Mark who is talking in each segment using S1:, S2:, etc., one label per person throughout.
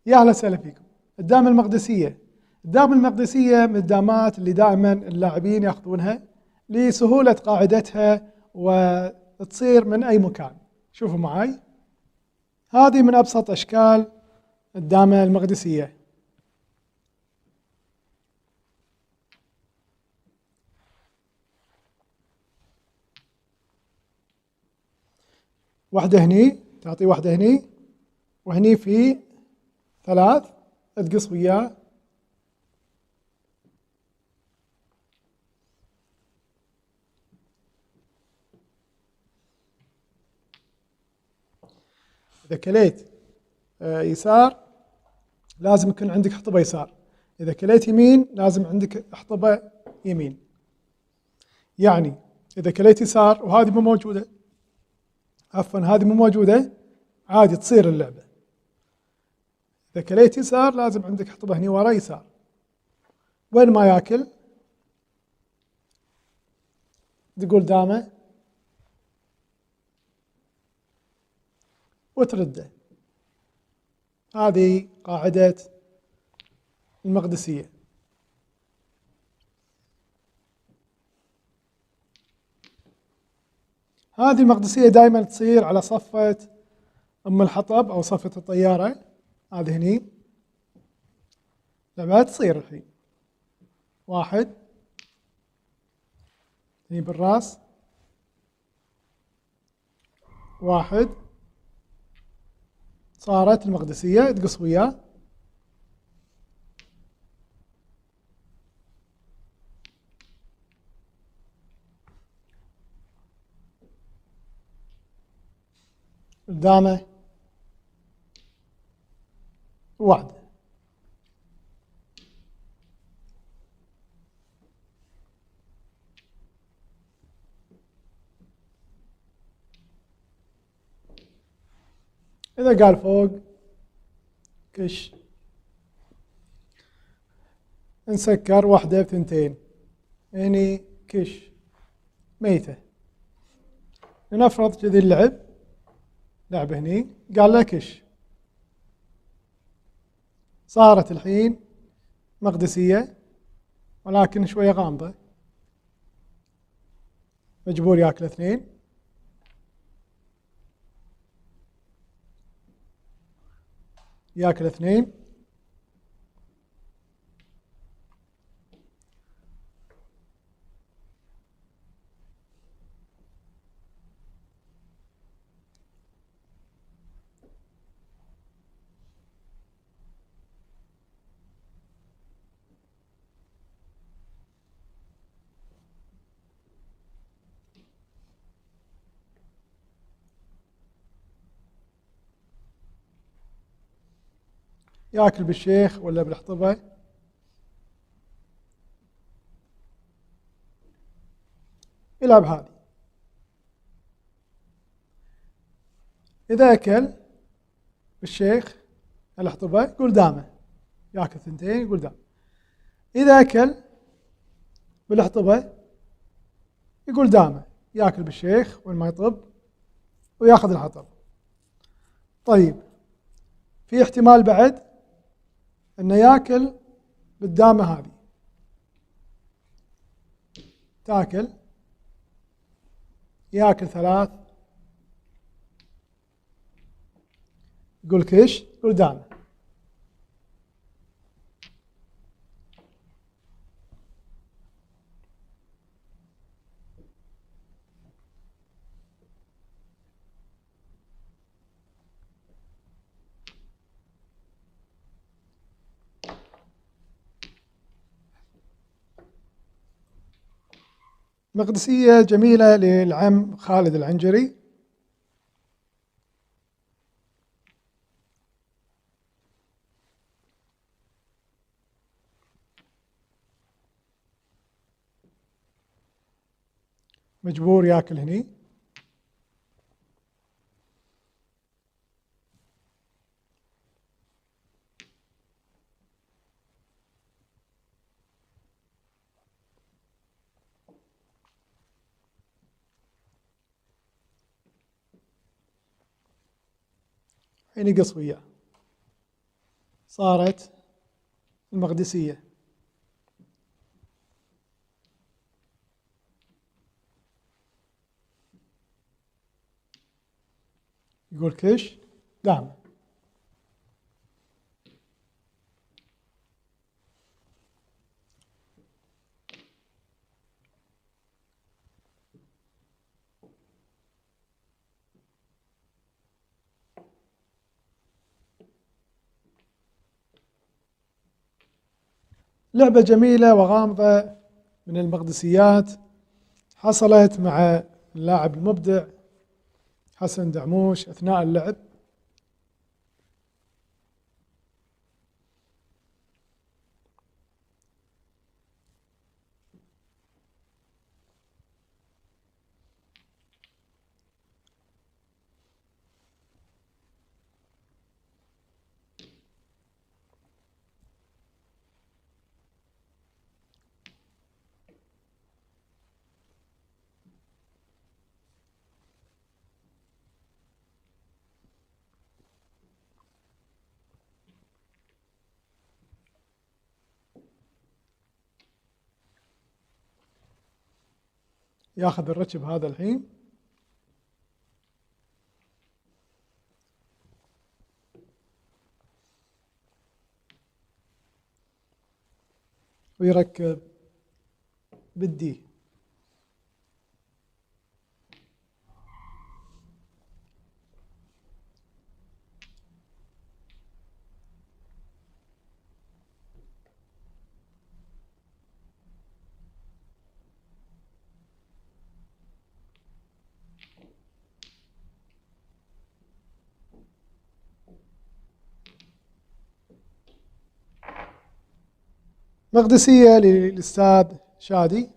S1: يا أهلا وسهلا فيكم. الدامة المقدسية. الدامة المقدسية من الدامات اللي دائما اللاعبين ياخذونها لسهولة قاعدتها وتصير من أي مكان. شوفوا معاي، هذه من أبسط أشكال الدامة المقدسية. واحدة هني، تعطي واحدة هني، وهني في 3 تقص وياه. إذا كليت يسار لازم يكون عندك حطبة يسار، إذا كليت يمين لازم عندك حطبة يمين. يعني إذا كليت يسار وهذه مو موجودة، عفوا هذه مو موجودة، عادي تصير اللعبة. إذا كليت يسار لازم عندك حطبة هني ورا يسار. وين ما ياكل تقول دامة وترده. هذه قاعدة المقدسية. هذه المقدسية دائما تصير على صفة أم الحطب أو صفة الطيارة. هذه هني لما تصير الحين 1 هني بالراس، 1 صارت المقدسية تقص وياه. الدامة 1. إذا قال فوق كش، نسكر 1 ب2، يعني كش ميتة. لنفرض كذي اللعب لعبة هني قال له كش، صارت الحين مقدسية ولكن شوية غامضة، مجبور ياكل 2. ياكل 2. ياكل بالشيخ ولا بالحطبة. يلعب هذه. إذا أكل بالشيخ الحطبة يقول دامة، ياكل 2 يقول دامة. إذا أكل بالحطبة يقول دامة، ياكل بالشيخ وين ما يطب وياخذ الحطب. طيب في احتمال بعد انه ياكل بالدامة هذه، تاكل ياكل 3 يقول كش يقول دامة. مقدسية جميلة للعم خالد العنجري. مجبور ياكل هني. حين يقص وياه. صارت المقدسية. يقول كش دعم. لعبة جميلة وغامضة من المقدسيات حصلت مع اللاعب المبدع حسن دعموش أثناء اللعب. ياخذ الركب هذا الحين ويركب بالدي. مقدسية للأستاذ شادي.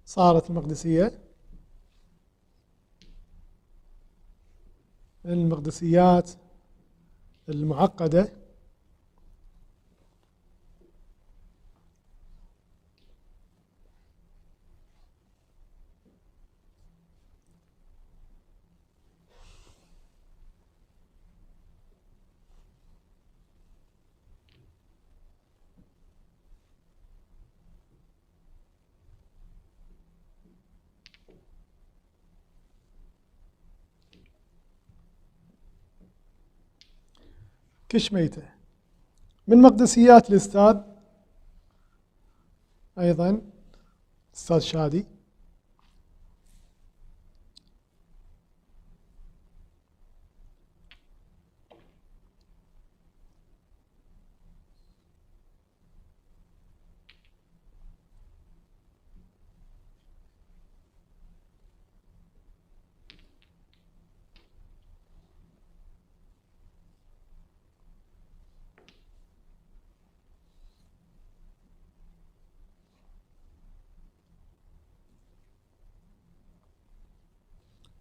S1: صارت المقدسية من المقدسيات المعقدة. كشميته من مقدسيات الأستاذ أيضا أستاذ شادي.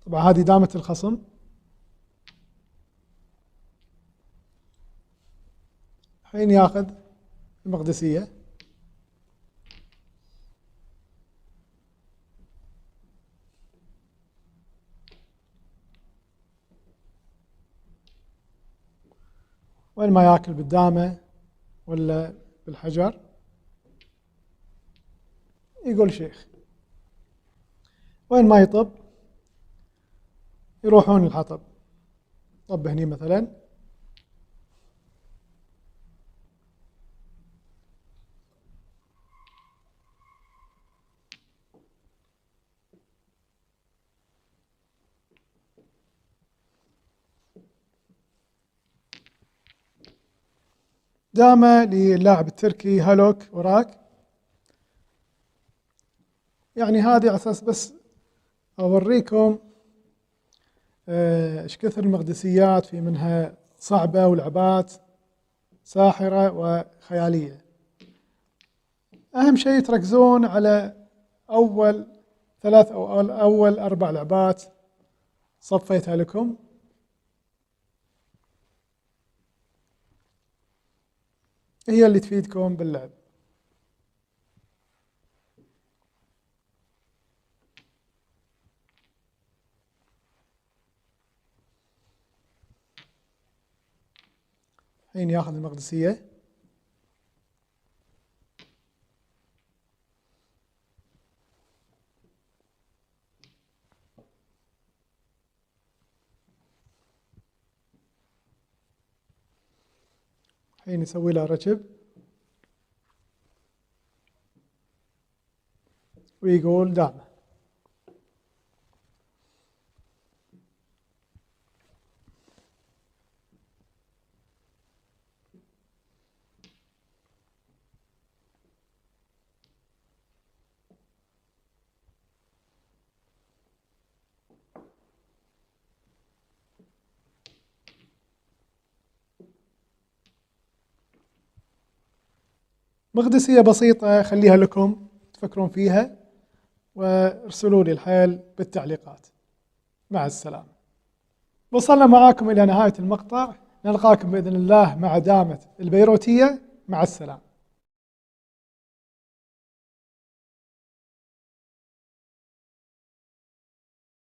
S1: طبعا هذه دامة الخصم. الحين ياخذ المقدسية. وين ما ياكل بالدامة ولا بالحجر يقول شيخ. وين ما يطب يروحون الحطب. طب هني مثلا دامة للاعب التركي هالوك وراك. يعني هذه على أساس بس أوريكم ايش كثر المقدسيات، في منها صعبة ولعبات ساحرة وخيالية. أهم شيء تركزون على أول 3 أو أول 4 لعبات صفيتها لكم. هي اللي تفيدكم باللعب. الحين ياخذ المقدسية. الحين يسوي له ركب ويقول دامه. مقدسية بسيطة خليها لكم تفكرون فيها، وارسلوا لي الحل بالتعليقات. مع السلامة. وصلنا معاكم إلى نهاية المقطع، نلقاكم بإذن الله مع دامة البيروتية. مع السلامة.